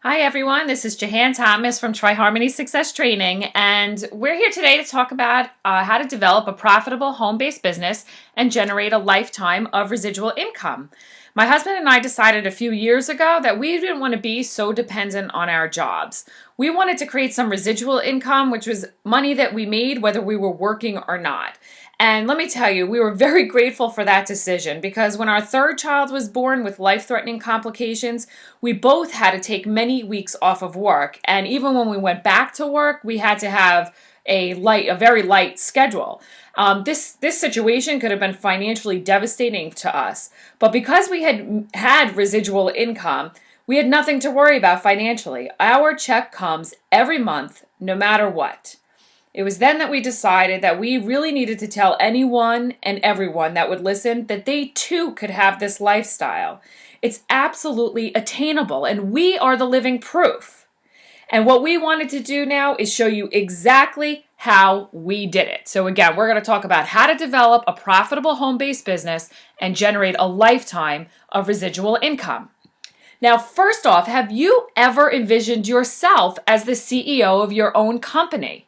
Hi everyone, this is Jahan Thomas from TriHarmony Success Training, and we're here today to talk about how to develop a profitable home-based business and generate a lifetime of residual income. My husband and I decided a few years ago that we didn't want to be so dependent on our jobs. We wanted to create some residual income, which was money that we made whether we were working or not. And let me tell you, we were very grateful for that decision because when our third child was born with life-threatening complications, we both had to take many weeks off of work. And even when we went back to work, we had to have a very light schedule. This situation could have been financially devastating to us. But because we had residual income, we had nothing to worry about financially. Our check comes every month, no matter what. It was then that we decided that we really needed to tell anyone and everyone that would listen that they too could have this lifestyle. It's absolutely attainable, and we are the living proof. And what we wanted to do now is show you exactly how we did it. So again, we're going to talk about how to develop a profitable home-based business and generate a lifetime of residual income. Now, first off, have you ever envisioned yourself as the CEO of your own company?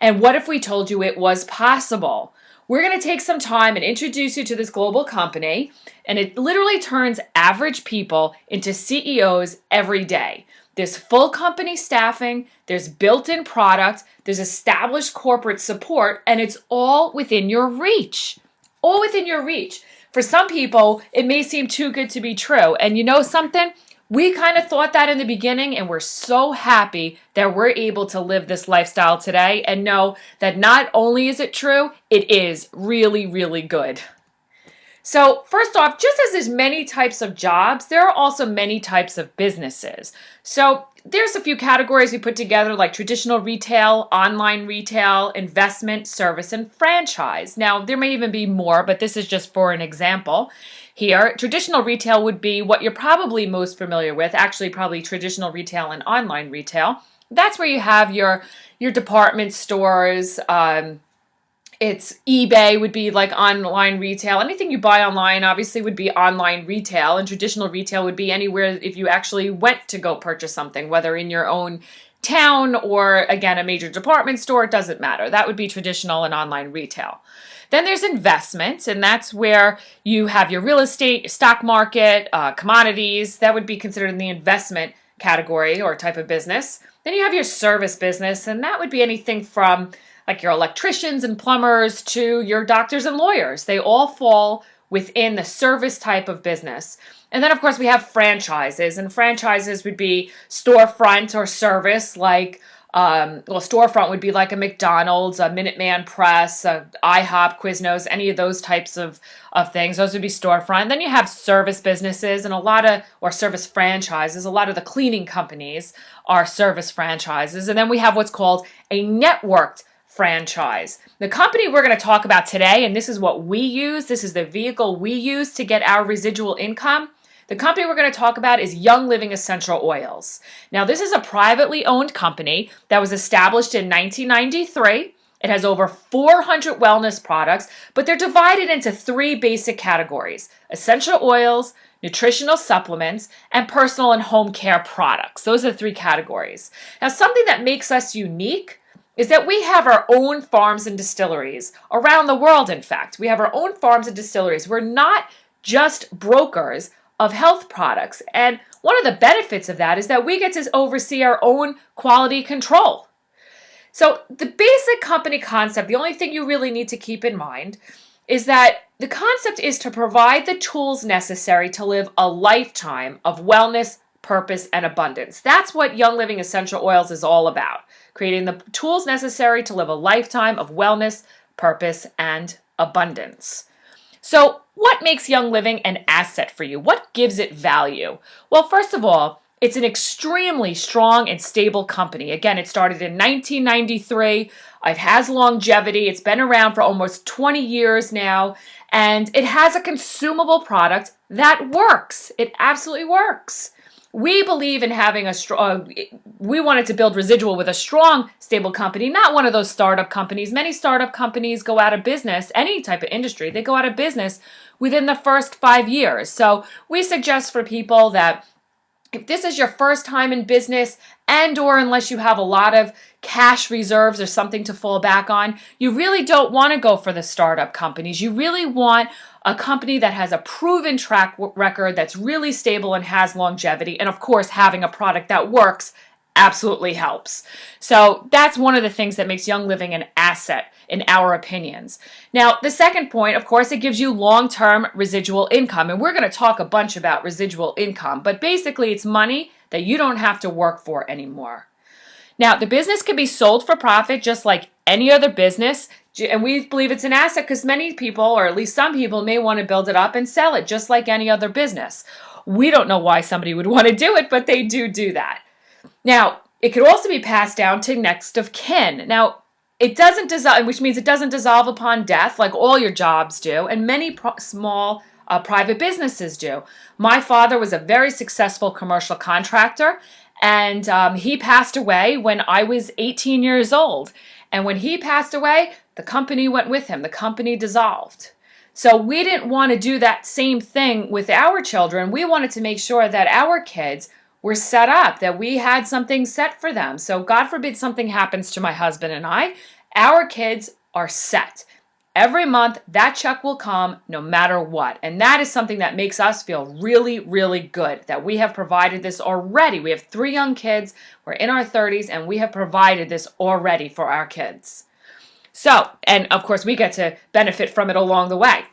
And what if we told you it was possible? We're going to take some time and introduce you to this global company, and it literally turns average people into CEOs every day. There's full company staffing, there's built-in product, there's established corporate support, and it's all within your reach. All within your reach. For some people, it may seem too good to be true. And you know something? We kind of thought that in the beginning, and we're so happy that we're able to live this lifestyle today and know that not only is it true, it is really, really good. So first off, just as there's many types of jobs, there are also many types of businesses. So there's a few categories we put together like traditional retail, online retail, investment, service, and franchise. Now, there may even be more, but this is just for an example. Here, traditional retail would be what you're probably most familiar with, actually probably traditional retail and online retail. That's where you have your department stores, it's eBay would be like online retail. Anything you buy online obviously would be online retail, and traditional retail would be anywhere if you actually went to go purchase something, whether in your own town or again a major department store, it doesn't matter. That would be traditional and online retail. Then there's investments, and that's where you have your real estate, stock market, commodities. That would be considered in the investment category or type of business. Then you have your service business, and that would be anything from like your electricians and plumbers to your doctors and lawyers. They all fall within the service type of business. And then, of course, we have franchises, and franchises would be storefront or service like storefront would be like a McDonald's, a Minuteman Press, a IHOP, Quiznos, any of those types of things. Those would be storefront. Then you have service businesses and or service franchises. A lot of the cleaning companies are service franchises. And then we have what's called a networked franchise. The company we're going to talk about today, and this is what we use, this is the vehicle we use to get our residual income. The company we're going to talk about is Young Living Essential Oils. Now, this is a privately owned company that was established in 1993. It has over 400 wellness products, but they're divided into three basic categories: essential oils, nutritional supplements, and personal and home care products. Those are the three categories. Now, something that makes us unique is that we have our own farms and distilleries around the world. In fact, we have our own farms and distilleries. We're not just brokers of health products. And one of the benefits of that is that we get to oversee our own quality control. So the basic company concept, the only thing you really need to keep in mind is that the concept is to provide the tools necessary to live a lifetime of wellness, purpose, and abundance. That's what Young Living Essential Oils is all about. Creating the tools necessary to live a lifetime of wellness, purpose, and abundance. So what makes Young Living an asset for you? What gives it value? Well, first of all, it's an extremely strong and stable company. Again, it started in 1993. It has longevity. It's been around for almost 20 years now, and it has a consumable product that works. It absolutely works. We believe in having we wanted to build Residual with a strong, stable company, not one of those startup companies. Many startup companies go out of business, any type of industry, they go out of business within the first 5 years. So we suggest for people that If this is your first time in business, and or unless you have a lot of cash reserves or something to fall back on, you really don't want to go for the startup companies. You really want a company that has a proven track record, that's really stable and has longevity. And of course, having a product that works absolutely helps. So that's one of the things that makes Young Living an asset in our opinions. Now, the second point, of course, it gives you long-term residual income. And we're going to talk a bunch about residual income, but basically it's money that you don't have to work for anymore. Now, the business can be sold for profit just like any other business. And we believe it's an asset because many people, or at least some people, may want to build it up and sell it just like any other business. We don't know why somebody would want to do it, but they do that. Now, it could also be passed down to next of kin. Now, it doesn't dissolve, which means it doesn't dissolve upon death like all your jobs do, and many small private businesses do. My father was a very successful commercial contractor, and he passed away when I was 18 years old. And when he passed away, the company went with him. The company dissolved. So we didn't want to do that same thing with our children. We wanted to make sure that our kids were set up, that we had something set for them. So God forbid something happens to my husband and I, our kids are set. Every month, that check will come no matter what. And that is something that makes us feel really, really good that we have provided this already. We have 3 young kids, we're in our 30s, and we have provided this already for our kids. So, and of course, we get to benefit from it along the way.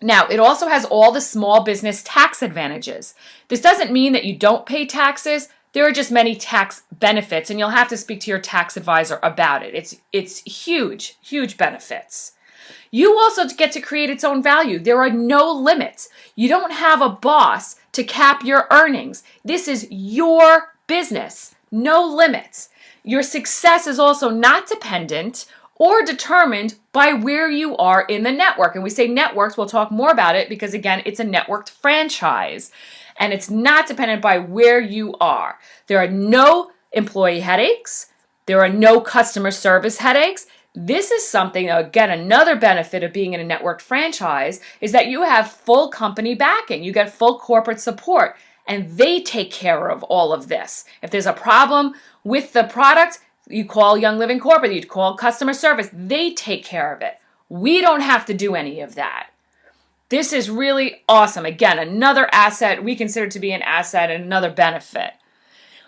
Now, it also has all the small business tax advantages. This doesn't mean that you don't pay taxes. There are just many tax benefits, and you'll have to speak to your tax advisor about it. It's huge, huge benefits. You also get to create its own value. There are no limits. You don't have a boss to cap your earnings. This is your business. No limits. Your success is also not dependent or determined by where you are in the network. And we say networks, we'll talk more about it because, again, it's a networked franchise. And it's not dependent by where you are. There are no employee headaches. There are no customer service headaches. This is something, again, another benefit of being in a networked franchise is that you have full company backing. You get full corporate support, and they take care of all of this. If there's a problem with the product, you call Young Living Corporate, you call customer service, they take care of it. We don't have to do any of that. This is really awesome. Again, another asset we consider to be an asset and another benefit.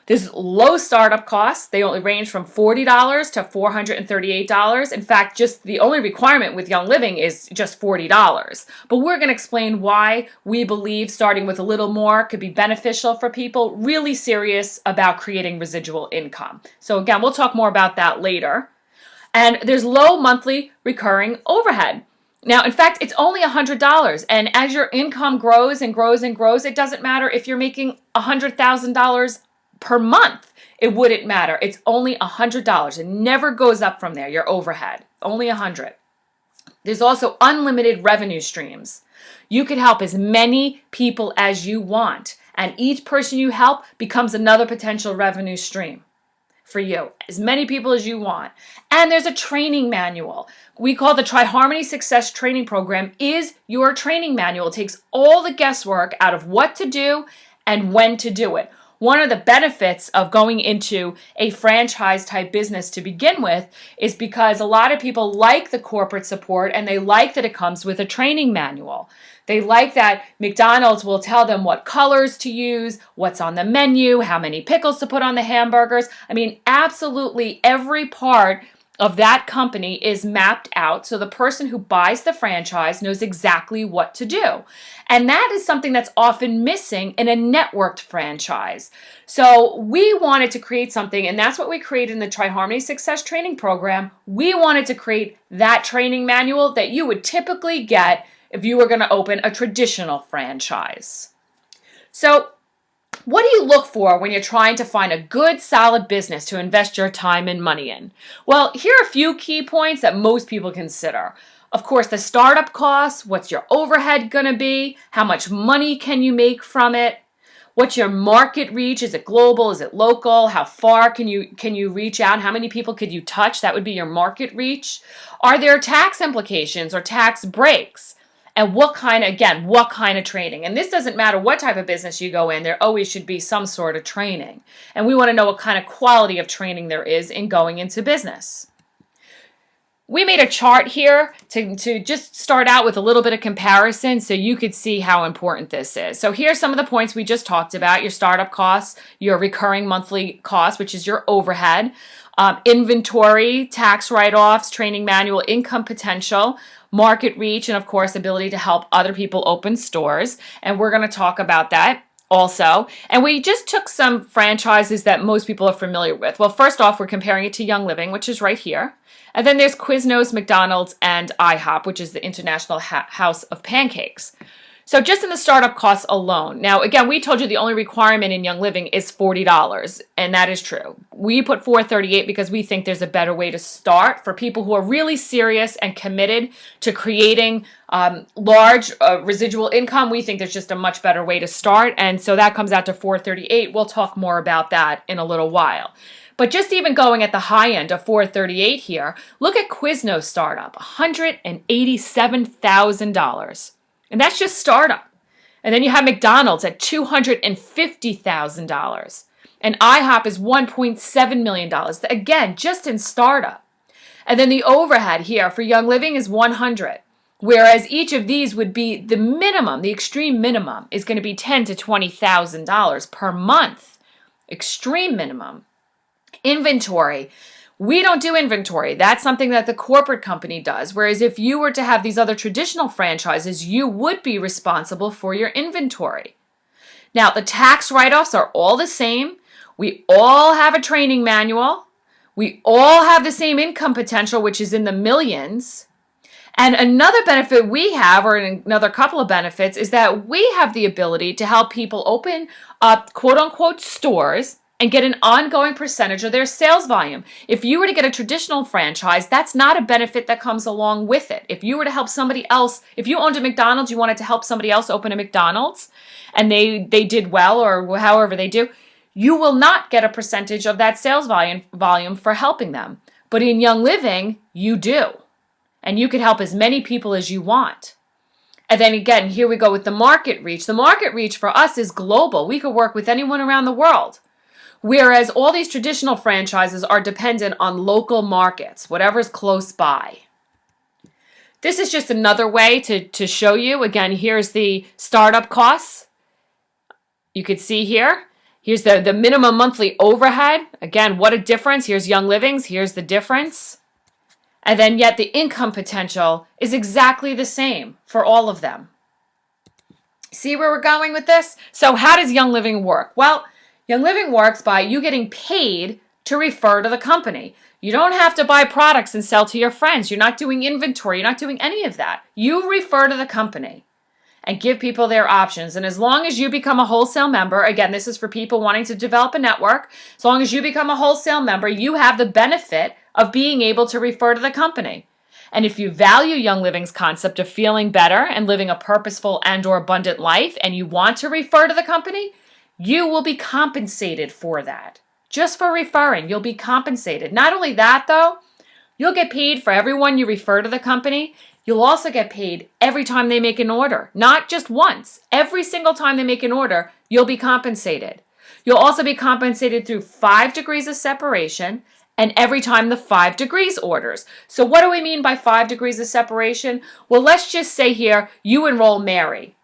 There's low startup costs. They only range from $40 to $438. In fact, just the only requirement with Young Living is just $40. But we're going to explain why we believe starting with a little more could be beneficial for people really serious about creating residual income. So again, we'll talk more about that later. And there's low monthly recurring overhead. Now, in fact, it's only $100. And as your income grows and grows and grows, it doesn't matter if you're making $100,000 per month. It wouldn't matter. It's only $100. It never goes up from there, your overhead. Only $100. There's also unlimited revenue streams. You can help as many people as you want, and each person you help becomes another potential revenue stream for you, as many people as you want. And there's a training manual. We call the Tri-Harmony Success Training Program is your training manual. It takes all the guesswork out of what to do and when to do it. One of the benefits of going into a franchise type business to begin with is because a lot of people like the corporate support and they like that it comes with a training manual. They like that McDonald's will tell them what colors to use, what's on the menu, how many pickles to put on the hamburgers. I mean, absolutely every part of that company is mapped out so the person who buys the franchise knows exactly what to do. And that is something that's often missing in a networked franchise. So we wanted to create something, and that's what we created in the Tri-Harmony Success Training Program. We wanted to create that training manual that you would typically get if you were going to open a traditional franchise. So what do you look for when you're trying to find a good, solid business to invest your time and money in? Well, here are a few key points that most people consider. Of course, the startup costs, what's your overhead going to be, how much money can you make from it, what's your market reach, is it global, is it local, how far can you reach out, how many people could you touch, that would be your market reach. Are there tax implications or tax breaks? and what kind of training. And this doesn't matter what type of business you go in, there always should be some sort of training. And we want to know what kind of quality of training there is in going into business. We made a chart here to just start out with a little bit of comparison so you could see how important this is. So here's some of the points we just talked about: your startup costs, your recurring monthly costs, which is your overhead, inventory, tax write-offs, training manual, income potential, market reach, and of course, ability to help other people open stores. And we're going to talk about that also. And we just took some franchises that most people are familiar with. Well, first off, we're comparing it to Young Living, which is right here. And then there's Quiznos, McDonald's, and IHOP, which is the International House of Pancakes. So just in the startup costs alone. Now, again, we told you the only requirement in Young Living is $40, and that is true. We put $438 because we think there's a better way to start for people who are really serious and committed to creating large residual income. We think there's just a much better way to start, and so that comes out to $438. We'll talk more about that in a little while. But just even going at the high end of $438 here, look at Quiznos startup, $187,000. And that's just startup. And then you have McDonald's at $250,000. And IHOP is $1.7 million. Again, just in startup. And then the overhead here for Young Living is $100,000. Whereas each of these would be the minimum, the extreme minimum is going to be $10,000 to $20,000 per month. Extreme minimum. Inventory. We don't do inventory. That's something that the corporate company does. Whereas if you were to have these other traditional franchises, you would be responsible for your inventory. Now, the tax write-offs are all the same. We all have a training manual. We all have the same income potential, which is in the millions. And another benefit we have, or another couple of benefits, is that we have the ability to help people open up quote-unquote stores and get an ongoing percentage of their sales volume. If you were to get a traditional franchise, that's not a benefit that comes along with it. If you were to help somebody else, if you owned a McDonald's, you wanted to help somebody else open a McDonald's, and they did well, or however they do, you will not get a percentage of that sales volume for helping them. But in Young Living, you do. And you can help as many people as you want. And then again, here we go with the market reach. The market reach for us is global. We could work with anyone around the world. Whereas all these traditional franchises are dependent on local markets, whatever's close by. This is just another way to show you. Again, here's the startup costs. You could see here. Here's the minimum monthly overhead. Again, what a difference. Here's Young Living's. Here's the difference. And then yet the income potential is exactly the same for all of them. See where we're going with this? So how does Young Living work? Well, Young Living works by you getting paid to refer to the company. You don't have to buy products and sell to your friends. You're not doing inventory. You're not doing any of that. You refer to the company and give people their options. And as long as you become a wholesale member, again, this is for people wanting to develop a network. As long as you become a wholesale member, you have the benefit of being able to refer to the company. And if you value Young Living's concept of feeling better and living a purposeful and/or abundant life, and you want to refer to the company, you will be compensated for that. Just for referring, you'll be compensated. Not only that, though, you'll get paid for everyone you refer to the company. You'll also get paid every time they make an order. Not just once. Every single time they make an order, you'll be compensated. You'll also be compensated through 5 degrees of separation and every time the 5 degrees orders. So what do we mean by 5 degrees of separation? Well, let's just say here you enroll Mary.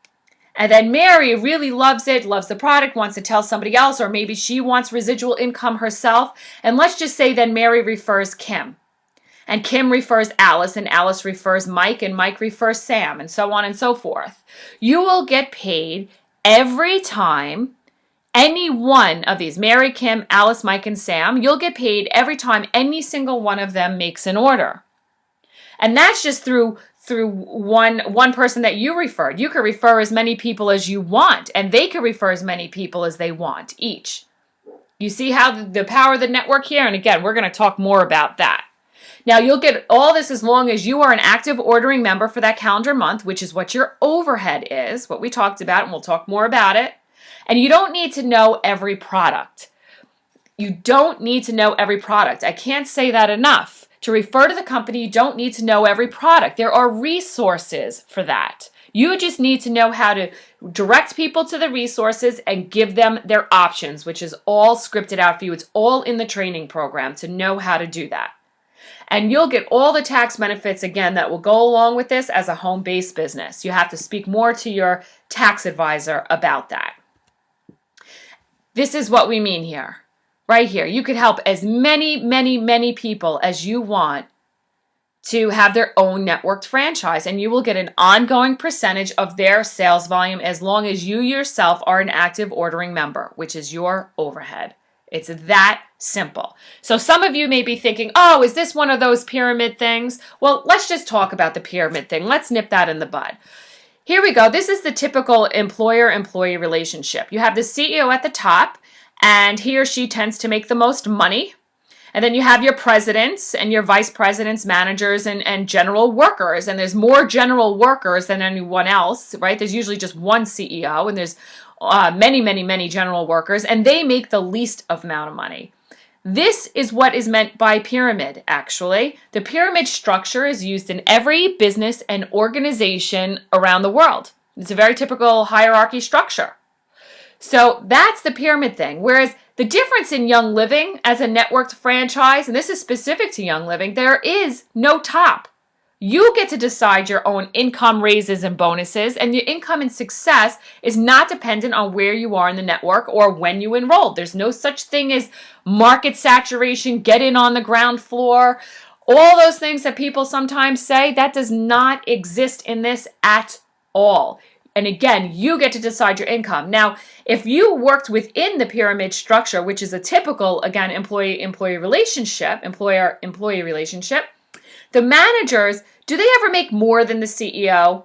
And then Mary really loves it, loves the product, wants to tell somebody else, or maybe she wants residual income herself. And let's just say then Mary refers Kim. And Kim refers Alice, and Alice refers Mike, and Mike refers Sam, and so on and so forth. You will get paid every time any one of these, Mary, Kim, Alice, Mike, and Sam, you'll get paid every time any single one of them makes an order. And that's just through one person that you referred. You could refer as many people as you want, and they could refer as many people as they want each. You see how the power of the network here? And again, we're going to talk more about that. Now, you'll get all this as long as you are an active ordering member for that calendar month, which is what your overhead is, what we talked about, and we'll talk more about it. And you don't need to know every product. You don't need to know every product. I can't say that enough. To refer to the company, you don't need to know every product. There are resources for that. You just need to know how to direct people to the resources and give them their options, which is all scripted out for you. It's all in the training program to know how to do that. And you'll get all the tax benefits, again, that will go along with this as a home-based business. You have to speak more to your tax advisor about that. This is what we mean here. Right here. You could help as many people as you want to have their own networked franchise, and you will get an ongoing percentage of their sales volume as long as you yourself are an active ordering member, which is your overhead. It's that simple. So some of you may be thinking, oh, is this one of those pyramid things? Well, let's just talk about the pyramid thing. Let's nip that in the bud. Here we go. This is the typical employer-employee relationship. You have the CEO at the top, and he or she tends to make the most money. And then you have your presidents and your vice presidents, managers, and general workers. And there's more general workers than anyone else, right? There's usually just one CEO, and there's many general workers, and they make the least amount of money. This is what is meant by pyramid, actually. The pyramid structure is used in every business and organization around the world. It's a very typical hierarchy structure. So that's the pyramid thing. Whereas the difference in Young Living as a networked franchise, and this is specific to Young Living, there is no top. You get to decide your own income raises and bonuses, and your income and success is not dependent on where you are in the network or when you enrolled. There's no such thing as market saturation, get in on the ground floor. All those things that people sometimes say, that does not exist in this at all. And again, you get to decide your income. Now, if you worked within the pyramid structure, which is a typical, again, employee-employee relationship, employer-employee relationship, the managers, do they ever make more than the CEO?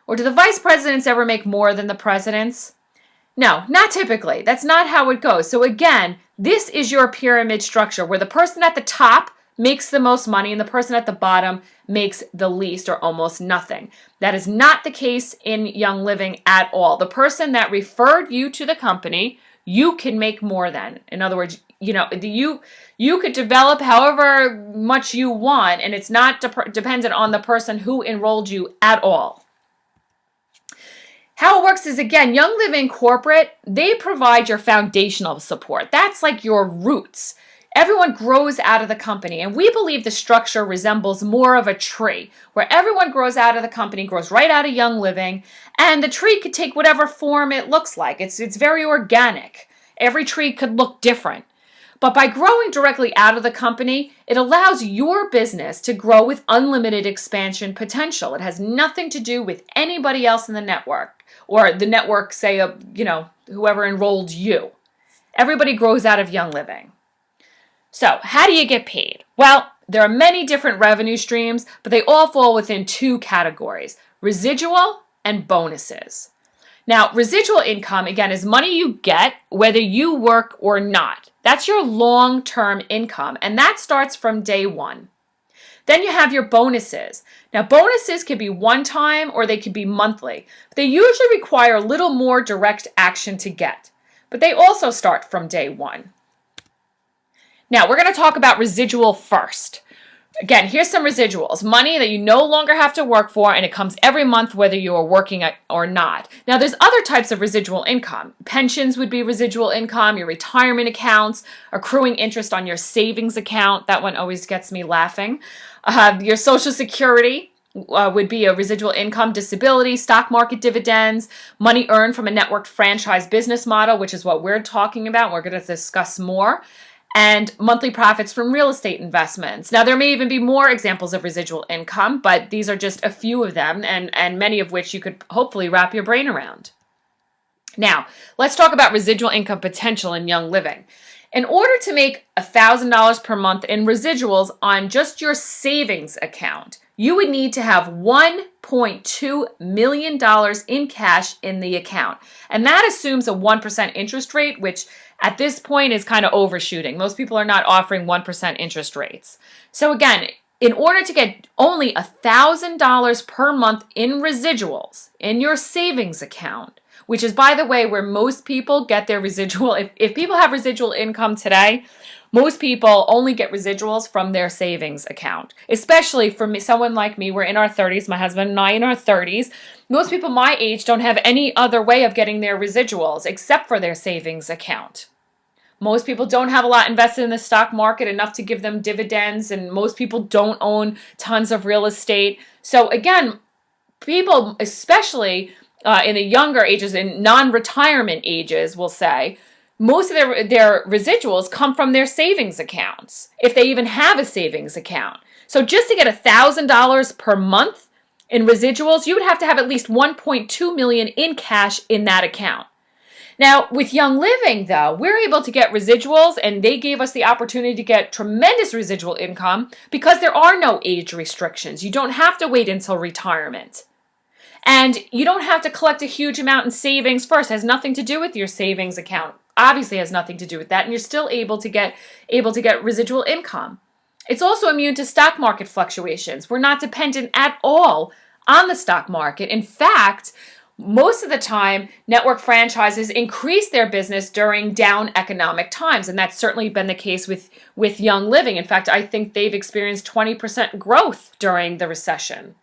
Or do the vice presidents ever make more than the presidents? No, not typically. That's not how it goes. So again, this is your pyramid structure where the person at the top makes the most money and the person at the bottom makes the least or almost nothing. That is not the case in Young Living at all. The person that referred you to the company, you can make more than. In other words, you could develop however much you want, and it's not dependent on the person who enrolled you at all. How it works is, again, Young Living Corporate, they provide your foundational support. That's like your roots. Everyone grows out of the company, and we believe the structure resembles more of a tree, where everyone grows out of the company, grows right out of Young Living, and the tree could take whatever form it looks like. It's very organic. Every tree could look different. But by growing directly out of the company, it allows your business to grow with unlimited expansion potential. It has nothing to do with anybody else in the network, or the network, say, whoever enrolled you. Everybody grows out of Young Living. So how do you get paid? Well, there are many different revenue streams, but they all fall within two categories: residual and bonuses. Now, residual income, again, is money you get whether you work or not. That's your long-term income, and that starts from day one. Then you have your bonuses. Now, bonuses can be one-time or they can be monthly. But they usually require a little more direct action to get, but they also start from day one. Now, we're going to talk about residual first. Again, here's some residuals. Money that you no longer have to work for, and it comes every month whether you are working or not. Now, there's other types of residual income. Pensions would be residual income, your retirement accounts, accruing interest on your savings account. That one always gets me laughing. Your Social Security would be a residual income, disability, stock market dividends, money earned from a networked franchise business model, which is what we're talking about. We're going to discuss more. And monthly profits from real estate investments. Now, there may even be more examples of residual income, but these are just a few of them, and many of which you could hopefully wrap your brain around. Now, let's talk about residual income potential in Young Living. In order to make $1,000 per month in residuals on just your savings account, you would need to have $1.2 million in cash in the account. And that assumes a 1% interest rate, which at this point is kind of overshooting. Most people are not offering 1% interest rates. So again, in order to get only $1,000 per month in residuals in your savings account, which is, by the way, where most people get their residual. If people have residual income today, most people only get residuals from their savings account, especially for me, someone like me. We're in our 30s, my husband and I in our 30s. Most people my age don't have any other way of getting their residuals except for their savings account. Most people don't have a lot invested in the stock market, enough to give them dividends, and most people don't own tons of real estate. So again, people, especially in the younger ages, in non-retirement ages, will say, most of their residuals come from their savings accounts, if they even have a savings account. So just to get $1,000 per month in residuals, you would have to have at least $1.2 million in cash in that account. Now, with Young Living, though, we're able to get residuals, and they gave us the opportunity to get tremendous residual income because there are no age restrictions. You don't have to wait until retirement. And you don't have to collect a huge amount in savings first. It has nothing to do with your savings account. Obviously has nothing to do with that, and you're still able to get residual income. It's also immune to stock market fluctuations. We're not dependent at all on the stock market. In fact, most of the time, network franchises increase their business during down economic times, and that's certainly been the case with Young Living. In fact, I think they've experienced 20% growth during the recession.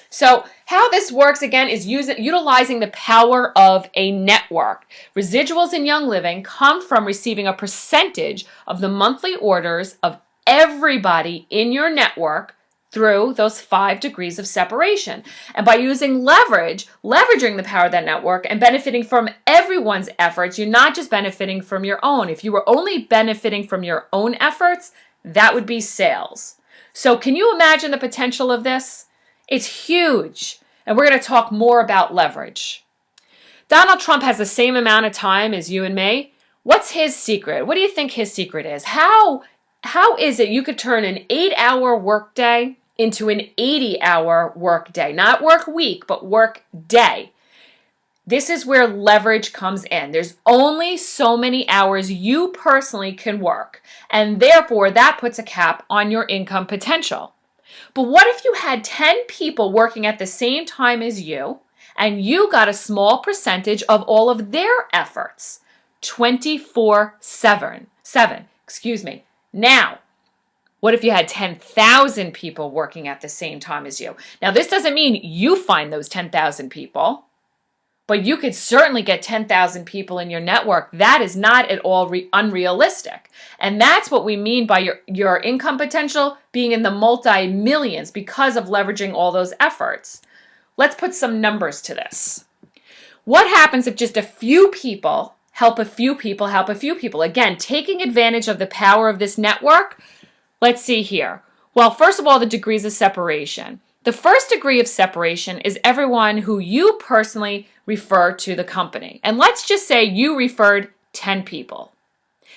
So how this works, again, is utilizing the power of a network. Residuals in Young Living come from receiving a percentage of the monthly orders of everybody in your network through those 5 degrees of separation. And by using leveraging the power of that network and benefiting from everyone's efforts, you're not just benefiting from your own. If you were only benefiting from your own efforts, that would be sales. So can you imagine the potential of this? It's huge, and we're going to talk more about leverage. Donald Trump has the same amount of time as you and me. What's his secret? What do you think his secret is? How is it you could turn an 8-hour workday into an 80-hour workday? Not work week, but work day. This is where leverage comes in. There's only so many hours you personally can work, and therefore that puts a cap on your income potential. But what if you had 10 people working at the same time as you, and you got a small percentage of all of their efforts? 24/7. Now, what if you had 10,000 people working at the same time as you? Now, this doesn't mean you find those 10,000 people, but you could certainly get 10,000 people in your network. That is not at all unrealistic. And that's what we mean by your income potential being in the multi-millions because of leveraging all those efforts. Let's put some numbers to this. What happens if just a few people help a few people help a few people? Again, taking advantage of the power of this network. Let's see here. Well, first of all, the degrees of separation. The first degree of separation is everyone who you personally refer to the company. And let's just say you referred 10 people,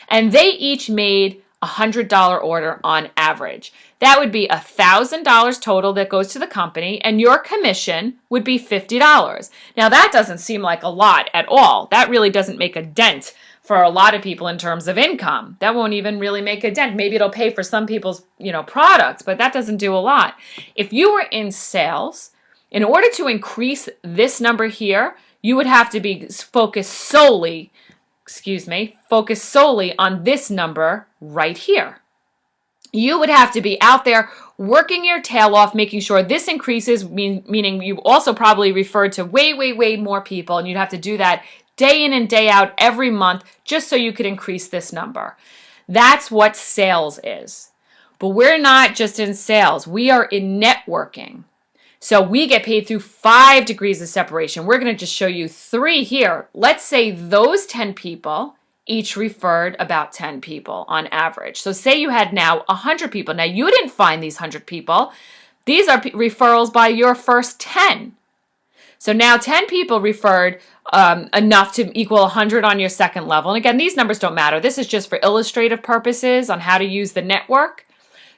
and they each made a $100 order on average. That would be $1,000 total that goes to the company, and your commission would be $50. Now, that doesn't seem like a lot at all. That really doesn't make a dent for a lot of people in terms of income. That won't even really make a dent. Maybe it'll pay for some people's, products, but that doesn't do a lot. If you were in sales, in order to increase this number here, you would have to be focused solely on this number right here. You would have to be out there working your tail off, making sure this increases, meaning you also probably referred to way, way, way more people, and you'd have to do that day in and day out every month just so you could increase this number. That's what sales is. But we're not just in sales. We are in networking. So we get paid through 5 degrees of separation. We're going to just show you 3 here. Let's say those 10 people each referred about 10 people on average. So say you had now 100 people. Now, you didn't find these 100 people. These are referrals by your first 10. So now 10 people referred enough to equal 100 on your second level. And again, these numbers don't matter. This is just for illustrative purposes on how to use the network.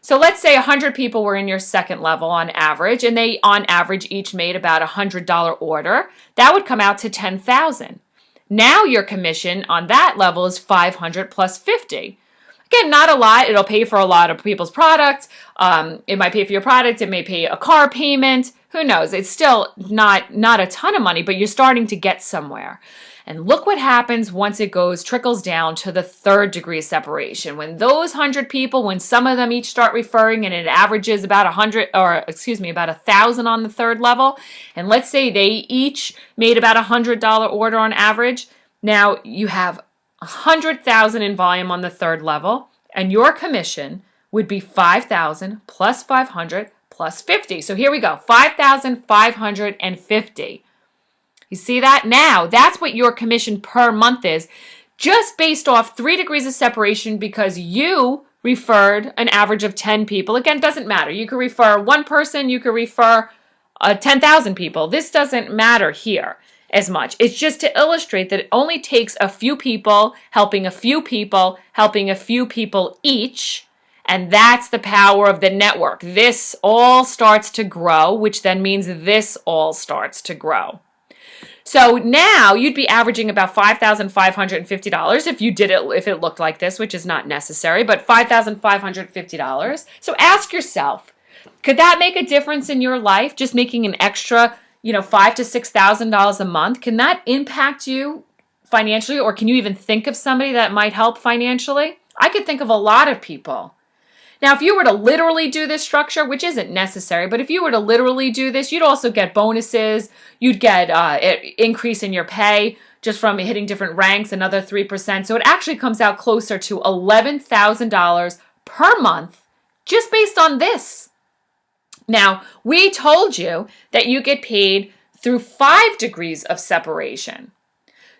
So let's say 100 people were in your second level on average, and they on average each made about a $100 order. That would come out to $10,000. Now your commission on that level is 500 plus 50. Again, not a lot. It'll pay for a lot of people's products. It might pay for your product. It may pay a car payment. who knows? It's still not a ton of money, but you're starting to get somewhere. And look what happens once it trickles down to the third degree of separation. When those 100 people, when some of them each start referring and it averages about about 1,000 on the third level, and let's say they each made about $100 order on average, now you have 100,000 in volume on the third level, and your commission would be 5,000 plus 500 plus 50. So here we go, 5,550. You see that? Now, that's what your commission per month is, just based off 3 degrees of separation because you referred an average of 10 people. Again, it doesn't matter. You could refer one person, you could refer 10,000 people. This doesn't matter here as much. It's just to illustrate that it only takes a few people, helping a few people, helping a few people each, and that's the power of the network. This all starts to grow, which then means this all starts to grow. So now you'd be averaging about $5,550 if it looked like this, which is not necessary, but $5,550. So ask yourself, could that make a difference in your life? Just making an extra, $5,000 to $6,000 a month. Can that impact you financially, or can you even think of somebody that might help financially? I could think of a lot of people. Now, if you were to literally do this structure, which isn't necessary, but if you were to literally do this, you'd also get bonuses. You'd get an increase in your pay just from hitting different ranks, another 3%. So it actually comes out closer to $11,000 per month just based on this. Now, we told you that you get paid through 5 degrees of separation.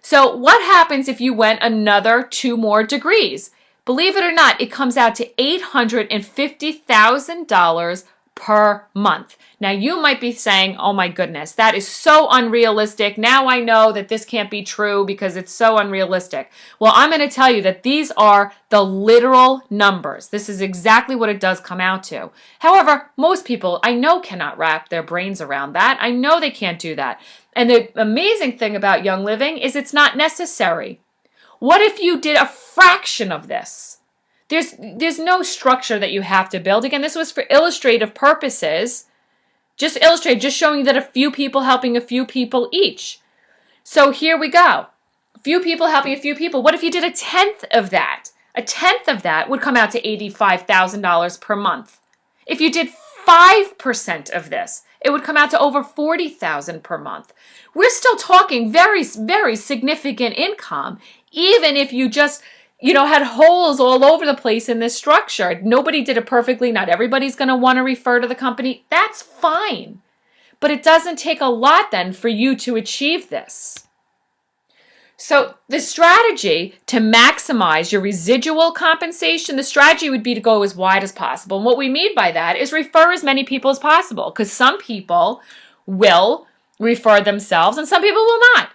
So what happens if you went another 2 more degrees? Believe it or not, it comes out to $850,000 per month. Now, you might be saying, oh my goodness, that is so unrealistic. Now I know that this can't be true because it's so unrealistic. Well, I'm going to tell you that these are the literal numbers. This is exactly what it does come out to. However, most people I know cannot wrap their brains around that. I know they can't do that. And the amazing thing about Young Living is it's not necessary. What if you did a fraction of this? There's no structure that you have to build. Again, this was for illustrative purposes. Just showing you that a few people helping a few people each. So here we go. A few people helping a few people. What if you did a tenth of that? A tenth of that would come out to $85,000 per month. If you did 5% of this, it would come out to over $40,000 per month. We're still talking very, very significant income, even if you just, had holes all over the place in this structure. Nobody did it perfectly. Not everybody's going to want to refer to the company. That's fine. But it doesn't take a lot then for you to achieve this. So the strategy to maximize your residual compensation, the strategy would be to go as wide as possible. And what we mean by that is refer as many people as possible, because some people will refer themselves and some people will not.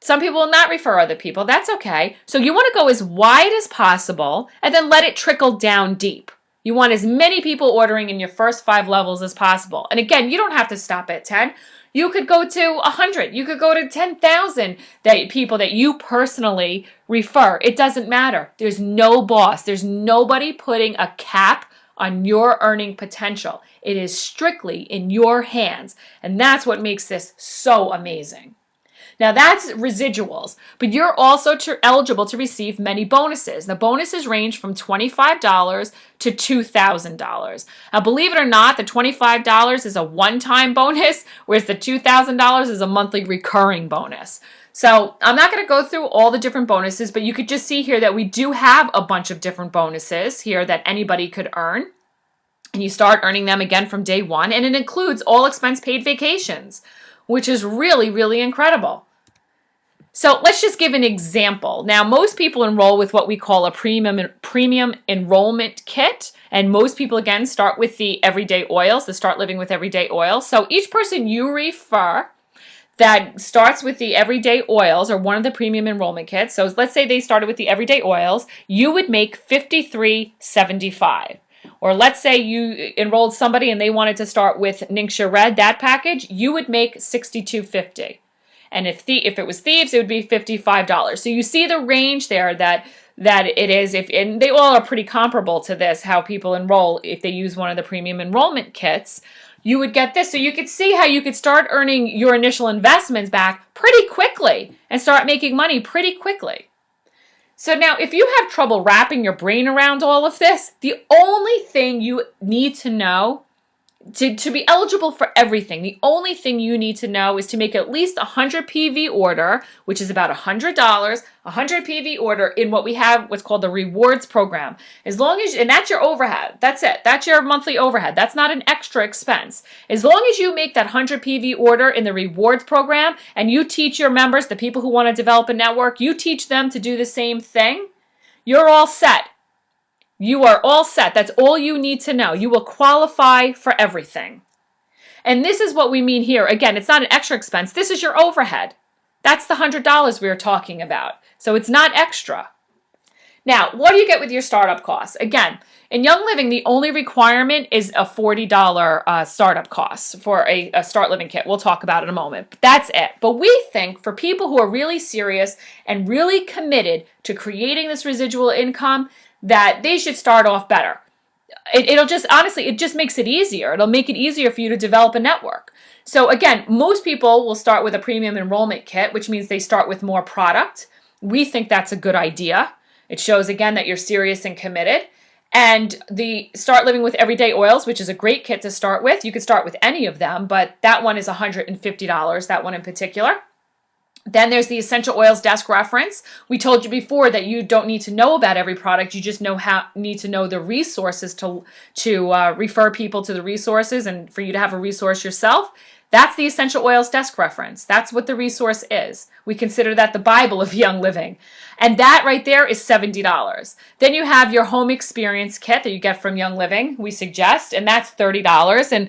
Some people will not refer other people. That's okay. So you want to go as wide as possible and then let it trickle down deep. You want as many people ordering in your first 5 levels as possible. And again, you don't have to stop at 10. You could go to 100. You could go to 10,000 people that you personally refer. It doesn't matter. There's no boss. There's nobody putting a cap on your earning potential. It is strictly in your hands. And that's what makes this so amazing. Now that's residuals, but you're also eligible to receive many bonuses. The bonuses range from $25 to $2,000. Now believe it or not, the $25 is a one-time bonus, whereas the $2,000 is a monthly recurring bonus. So I'm not going to go through all the different bonuses, but you could just see here that we do have a bunch of different bonuses here that anybody could earn. And you start earning them again from day 1, and it includes all expense paid vacations, which is really, really incredible. So let's just give an example. Now, most people enroll with what we call a premium enrollment kit. And most people, again, start with the everyday oils, the Start Living with Everyday Oils. So each person you refer that starts with the everyday oils or one of the premium enrollment kits. So let's say they started with the everyday oils, you would make $53.75. Or let's say you enrolled somebody and they wanted to start with Ningxia Red, that package, you would make $62.50. And if it was Thieves, it would be $55. So you see the range there that it is, and they all are pretty comparable to this, how people enroll if they use one of the premium enrollment kits. you would get this. So you could see how you could start earning your initial investments back pretty quickly and start making money pretty quickly. So now, if you have trouble wrapping your brain around all of this, the only thing you need to know to be eligible for everything, the only thing you need to know is to make at least a 100 PV order, which is about $100, a 100 PV order in what we have, what's called the rewards program. As long as, and that's your overhead. That's it. That's your monthly overhead. That's not an extra expense. As long as you make that 100 PV order in the rewards program and you teach your members, the people who want to develop a network, you teach them to do the same thing, you're all set. You are all set. That's all you need to know. You will qualify for everything. And this is what we mean here. Again, it's not an extra expense. This is your overhead. That's the $100 we were talking about. So it's not extra. Now, what do you get with your startup costs? Again, in Young Living, the only requirement is a $40 startup cost for a Start Living kit. We'll talk about it in a moment. But that's it. But we think for people who are really serious and really committed to creating this residual income, that they should start off better. It'll just, honestly, it just makes it easier. It'll make it easier for you to develop a network. So again, most people will start with a premium enrollment kit, which means they start with more product. We think that's a good idea. It shows, again, that you're serious and committed. And the Start Living with Everyday Oils, which is a great kit to start with. You could start with any of them, but that one is $150, that one in particular. Then there's the Essential Oils Desk Reference. We told you before that you don't need to know about every product. You just need to know the resources to refer people to the resources and for you to have a resource yourself. That's the Essential Oils Desk Reference. That's what the resource is. We consider that the Bible of Young Living. And that right there is $70. Then you have your Home Experience Kit that you get from Young Living, we suggest, and that's $30. And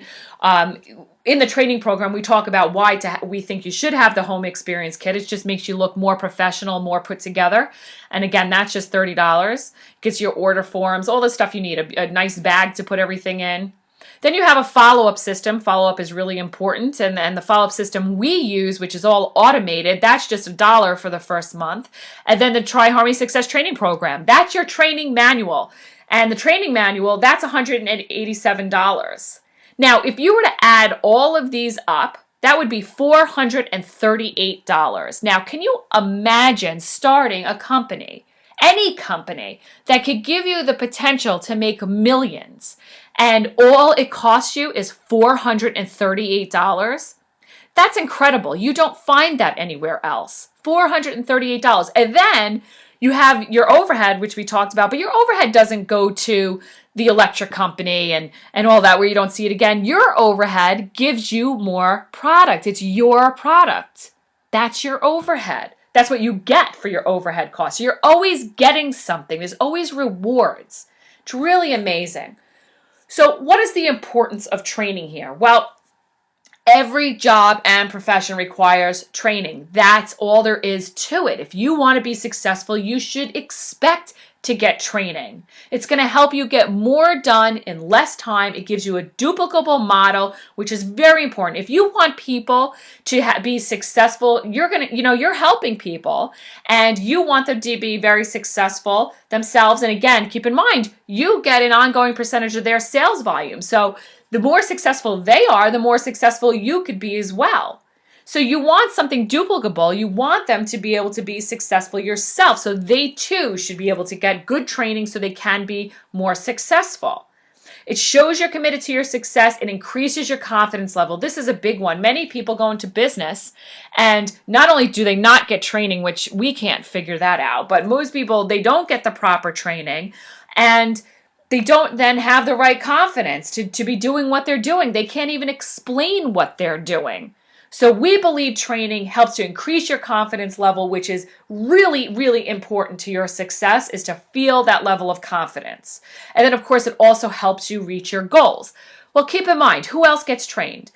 in the training program, we talk about why we think you should have the Home Experience Kit. It just makes you look more professional, more put together. And again, that's just $30. Gets your order forms, all the stuff you need, a nice bag to put everything in. Then you have a follow-up system. Follow-up is really important. And the follow-up system we use, which is all automated, that's just $1 for the first month. And then the Tri Harmony Success Training Program. That's your training manual. And the training manual, that's $187. Now, if you were to add all of these up, that would be $438. Now, can you imagine starting a company, any company, that could give you the potential to make millions, and all it costs you is $438? That's incredible. You don't find that anywhere else. $438. And then you have your overhead, which we talked about, but your overhead doesn't go to the electric company and all that where you don't see it again. Your overhead gives you more product. It's your product. That's your overhead. That's what you get for your overhead costs. You're always getting something. There's always rewards. It's really amazing. So what is the importance of training here? Well, every job and profession requires training. That's all there is to it. If you want to be successful, you should expect to get training. It's going to help you get more done in less time. It gives you a duplicable model, which is very important. If you want people to be successful, you're helping people and you want them to be very successful themselves. And again, keep in mind, you get an ongoing percentage of their sales volume. So the more successful they are, the more successful you could be as well. So you want something duplicable. You want them to be able to be successful yourself. So they too should be able to get good training so they can be more successful. It shows you're committed to your success. It increases your confidence level. This is a big one. Many people go into business and not only do they not get training, which we can't figure that out, but most people, they don't get the proper training and they don't then have the right confidence to be doing what they're doing. They can't even explain what they're doing. So we believe training helps to increase your confidence level, which is really, really important to your success, is to feel that level of confidence. And then, of course, it also helps you reach your goals. Well, keep in mind, who else gets trained?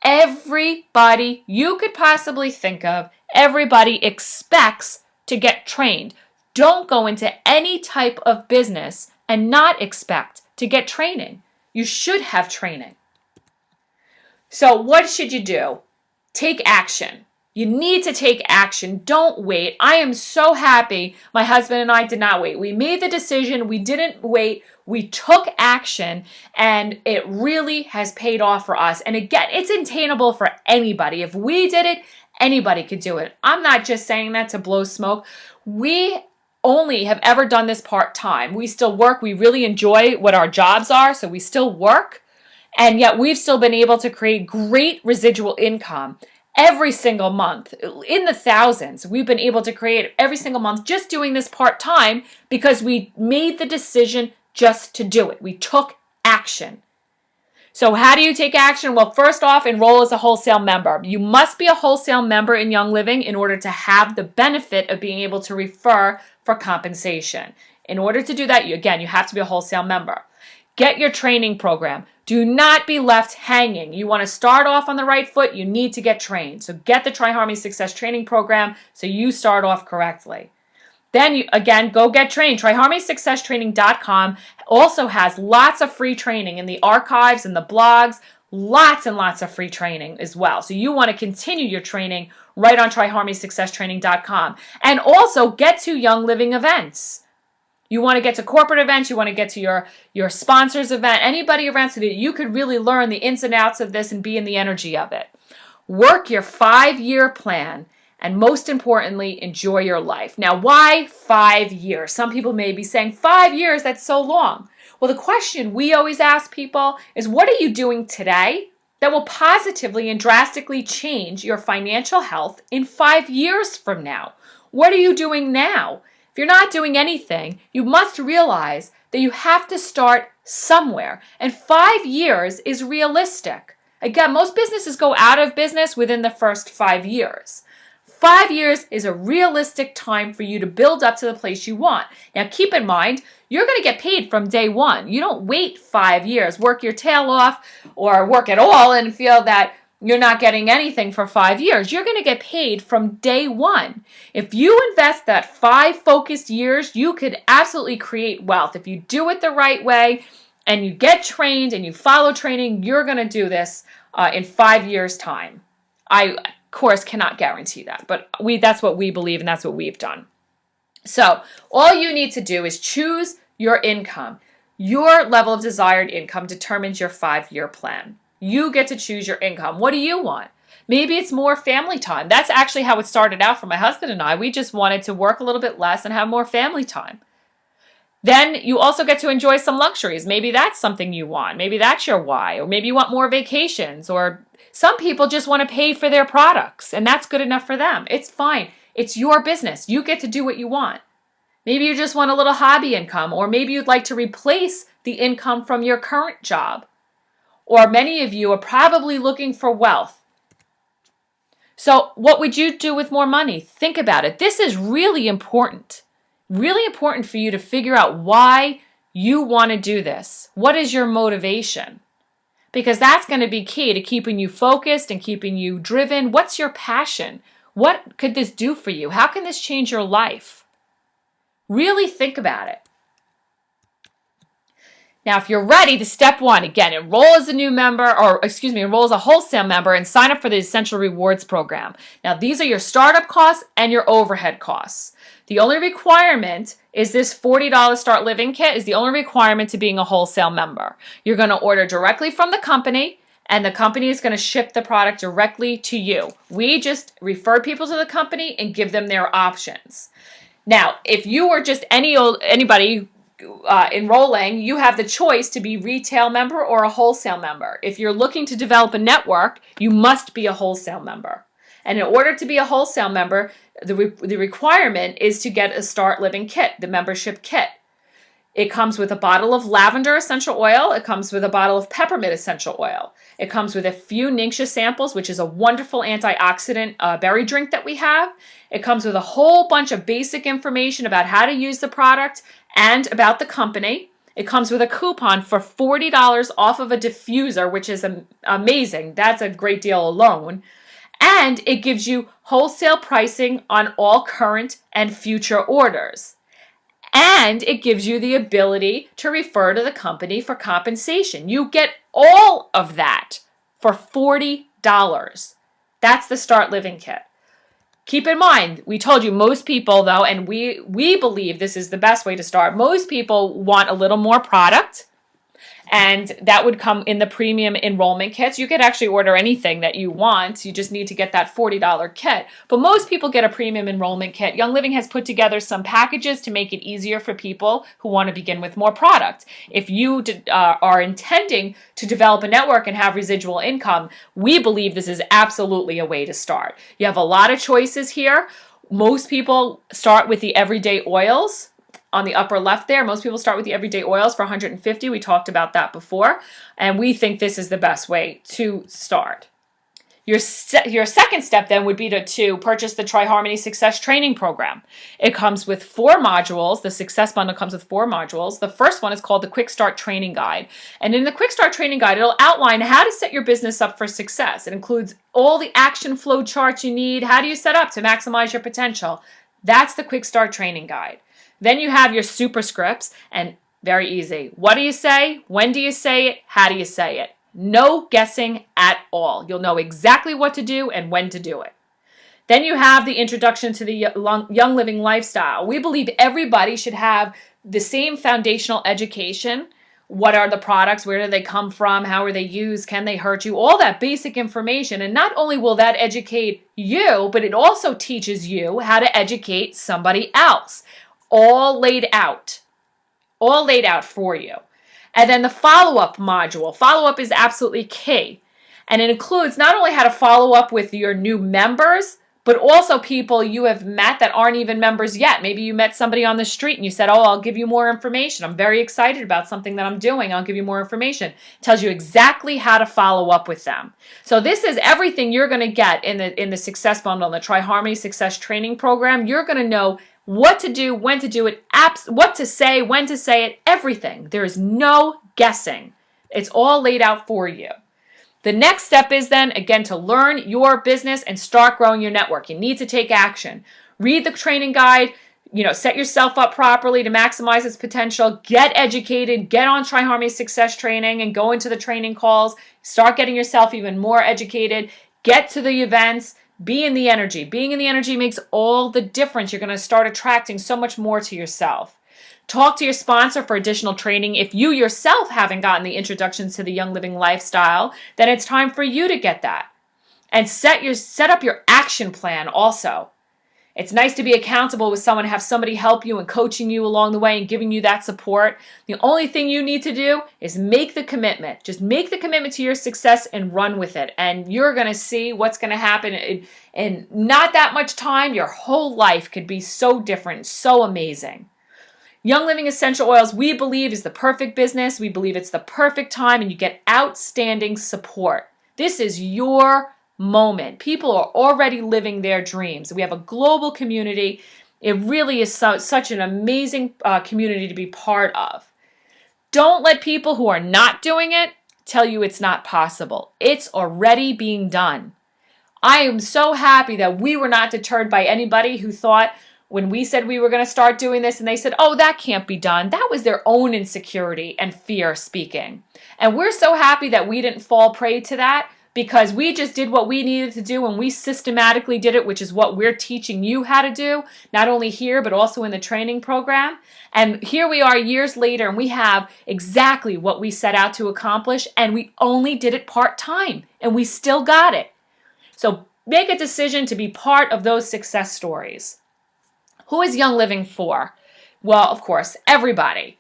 Everybody you could possibly think of, everybody expects to get trained. Don't go into any type of business and not expect to get training. You should have training. So what should you do? Take action. You need to take action. Don't wait. I am so happy my husband and I did not wait. We made the decision. We didn't wait. We took action, and it really has paid off for us. And again, it's attainable for anybody. If we did it, anybody could do it. I'm not just saying that to blow smoke. We only have ever done this part-time. We still work. We really enjoy what our jobs are, so we still work. And yet we've still been able to create great residual income every single month, in the thousands. We've been able to create every single month just doing this part-time because we made the decision just to do it. We took action. So how do you take action? Well, first off, enroll as a wholesale member. You must be a wholesale member in Young Living in order to have the benefit of being able to refer for compensation. In order to do that, you have to be a wholesale member. Get your training program. Do not be left hanging. You want to start off on the right foot, you need to get trained. So get the Tri-Harmony Success Training Program so you start off correctly. Then, go get trained. TriHarmonySuccessTraining.com also has lots of free training in the archives and the blogs, lots and lots of free training as well. So you want to continue your training right on TriHarmonySuccessTraining.com. And also get to Young Living events. You want to get to corporate events, you want to get to your sponsors event, anybody around so that you could really learn the ins and outs of this and be in the energy of it. Work your 5-year plan, and most importantly, enjoy your life. Now, why 5 years? Some people may be saying, 5 years, that's so long. Well, the question we always ask people is, what are you doing today that will positively and drastically change your financial health in 5 years from now? What are you doing now? If you're not doing anything, you must realize that you have to start somewhere. And 5 years is realistic. Again, most businesses go out of business within the first 5 years. 5 years is a realistic time for you to build up to the place you want. Now, keep in mind, you're going to get paid from day one. You don't wait 5 years, work your tail off, or work at all and feel that you're not getting anything for 5 years. You're going to get paid from day one. If you invest that 5 focused years, you could absolutely create wealth. If you do it the right way and you get trained and you follow training, you're going to do this in 5 years' time. I, of course, cannot guarantee that, but that's what we believe and that's what we've done. So all you need to do is choose your income. Your level of desired income determines your 5-year plan. You get to choose your income. What do you want? Maybe it's more family time. That's actually how it started out for my husband and I. We just wanted to work a little bit less and have more family time. Then you also get to enjoy some luxuries. Maybe that's something you want. Maybe that's your why. Or maybe you want more vacations. Or some people just want to pay for their products, and that's good enough for them. It's fine. It's your business. You get to do what you want. Maybe you just want a little hobby income, or maybe you'd like to replace the income from your current job. Or many of you are probably looking for wealth. So what would you do with more money? Think about it. This is really important. Really important for you to figure out why you want to do this. What is your motivation? Because that's going to be key to keeping you focused and keeping you driven. What's your passion? What could this do for you? How can this change your life? Really think about it. Now, if you're ready to step one, again, enroll as a new member, enroll as a wholesale member and sign up for the Essential Rewards program. Now, these are your startup costs and your overhead costs. The only requirement is this $40 Start Living Kit is the only requirement to being a wholesale member. You're going to order directly from the company, and the company is going to ship the product directly to you. We just refer people to the company and give them their options. Now, if you were just anybody enrolling, you have the choice to be retail member or a wholesale member. If you're looking to develop a network, you must be a wholesale member. And in order to be a wholesale member, the requirement is to get a Start Living Kit, the membership kit. It comes with a bottle of lavender essential oil. It comes with a bottle of peppermint essential oil. It comes with a few Ningxia samples, which is a wonderful antioxidant berry drink that we have. It comes with a whole bunch of basic information about how to use the product and about the company. It comes with a coupon for $40 off of a diffuser, which is amazing. That's a great deal alone. And it gives you wholesale pricing on all current and future orders. And it gives you the ability to refer to the company for compensation. You get all of that for $40. That's the Start Living Kit. Keep in mind, we told you most people though, and we believe this is the best way to start. Most people want a little more product, and that would come in the premium enrollment kits. You could actually order anything that you want. You just need to get that $40 kit. But most people get a premium enrollment kit. Young Living has put together some packages to make it easier for people who want to begin with more product. If you are intending to develop a network and have residual income, we believe this is absolutely a way to start. You have a lot of choices here. Most people start with the everyday oils. On the upper left there, most people start with the everyday oils for $150. We talked about that before, and we think this is the best way to start. Your second step then would be to purchase the Tri-Harmony Success Training Program. It comes with 4 modules. The Success Bundle comes with 4 modules. The first one is called the Quick Start Training Guide. And in the Quick Start Training Guide, it'll outline how to set your business up for success. It includes all the action flow charts you need. How do you set up to maximize your potential? That's the Quick Start Training Guide. Then you have your superscripts, and very easy. What do you say? When do you say it? How do you say it? No guessing at all. You'll know exactly what to do and when to do it. Then you have the introduction to the Young Living lifestyle. We believe everybody should have the same foundational education. What are the products? Where do they come from? How are they used? Can they hurt you? All that basic information. And not only will that educate you, but it also teaches you how to educate somebody else. All laid out for you. And then the follow-up module. Follow-up is absolutely key. And it includes not only how to follow up with your new members, but also people you have met that aren't even members yet. Maybe you met somebody on the street and you said, oh, I'll give you more information. I'm very excited about something that I'm doing. I'll give you more information. It tells you exactly how to follow up with them. So this is everything you're going to get in the Success Bundle, in the Tri-Harmony Success Training Program. You're going to know what to do, when to do it, what to say, when to say it, everything. There is no guessing. It's all laid out for you. The next step is then, again, to learn your business and start growing your network. You need to take action. Read the training guide, set yourself up properly to maximize its potential. Get educated, get on Tri-Harmony Success Training and go into the training calls. Start getting yourself even more educated. Get to the events. Be in the energy. Being in the energy makes all the difference. You're going to start attracting so much more to yourself. Talk to your sponsor for additional training. If you yourself haven't gotten the introductions to the Young Living lifestyle, then it's time for you to get that. And set up your action plan also. It's nice to be accountable with someone, have somebody help you and coaching you along the way and giving you that support. The only thing you need to do is make the commitment. Just make the commitment to your success and run with it. And you're going to see what's going to happen in not that much time. Your whole life could be so different, so amazing. Young Living Essential Oils, we believe, is the perfect business. We believe it's the perfect time, and you get outstanding support. This is your moment. People are already living their dreams. We have a global community. It really is such an amazing community to be part of. Don't let people who are not doing it tell you it's not possible. It's already being done. I am so happy that we were not deterred by anybody who thought when we said we were going to start doing this and they said, oh, that can't be done. That was their own insecurity and fear speaking. And we're so happy that we didn't fall prey to that, because we just did what we needed to do and we systematically did it, which is what we're teaching you how to do, not only here, but also in the training program. And here we are years later, and we have exactly what we set out to accomplish, and we only did it part-time, and we still got it. So make a decision to be part of those success stories. Who is Young Living for? Well, of course, everybody.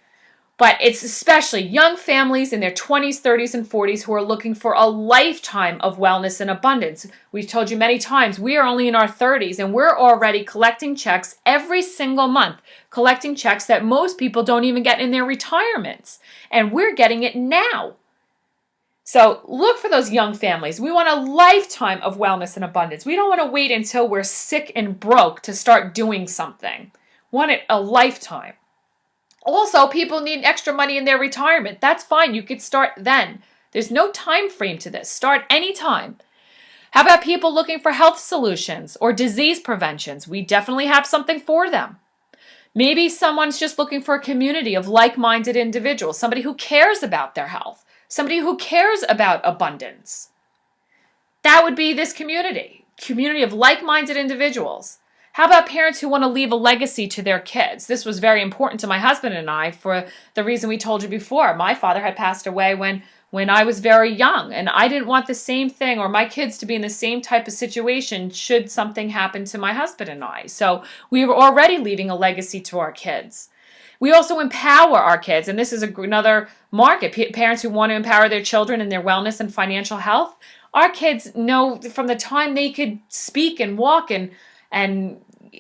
But it's especially young families in their 20s, 30s, and 40s who are looking for a lifetime of wellness and abundance. We've told you many times, we are only in our 30s, and we're already collecting checks every single month, collecting checks that most people don't even get in their retirements. And we're getting it now. So look for those young families. We want a lifetime of wellness and abundance. We don't want to wait until we're sick and broke to start doing something. We want it a lifetime. Also, people need extra money in their retirement. That's fine. You could start then. There's no time frame to this. Start anytime. How about people looking for health solutions or disease preventions? We definitely have something for them. Maybe someone's just looking for a community of like-minded individuals, somebody who cares about their health, somebody who cares about abundance. That would be this community. community of like-minded individuals. How about parents who want to leave a legacy to their kids? This was very important to my husband and I for the reason we told you before. My father had passed away when I was very young, and I didn't want the same thing or my kids to be in the same type of situation should something happen to my husband and I. So we were already leaving a legacy to our kids. We also empower our kids, and this is another market. Parents who want to empower their children in their wellness and financial health. Our kids know from the time they could speak and walk and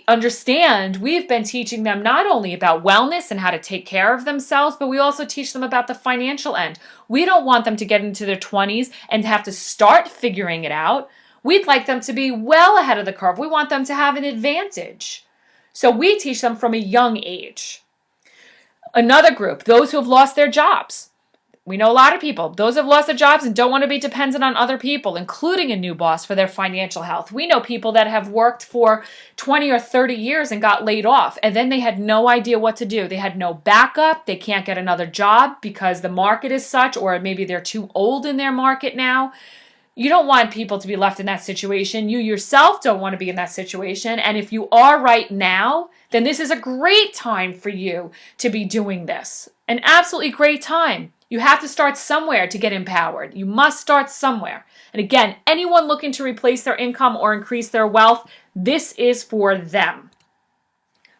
understand, we've been teaching them not only about wellness and how to take care of themselves, but we also teach them about the financial end. We don't want them to get into their 20s and have to start figuring it out. We'd like them to be well ahead of the curve. We want them to have an advantage. So we teach them from a young age. Another group, those who have lost their jobs. We know a lot of people, those who have lost their jobs and don't want to be dependent on other people, including a new boss for their financial health. We know people that have worked for 20 or 30 years and got laid off, and then they had no idea what to do. They had no backup. They can't get another job because the market is such, or maybe they're too old in their market now. You don't want people to be left in that situation. You yourself don't want to be in that situation. And if you are right now, then this is a great time for you to be doing this. An absolutely great time. You have to start somewhere to get empowered. You must start somewhere. And again, anyone looking to replace their income or increase their wealth, this is for them.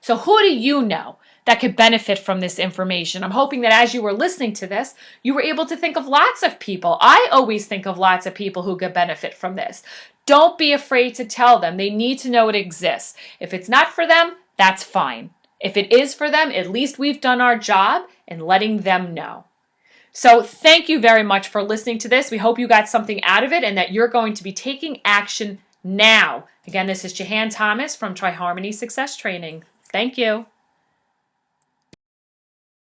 So who do you know that could benefit from this information? I'm hoping that as you were listening to this, you were able to think of lots of people. I always think of lots of people who could benefit from this. Don't be afraid to tell them. They need to know it exists. If it's not for them, that's fine. If it is for them, at least we've done our job in letting them know. So thank you very much for listening to this. We hope you got something out of it and that you're going to be taking action now. Again, this is Jahan Thomas from TriHarmony Success Training. Thank you.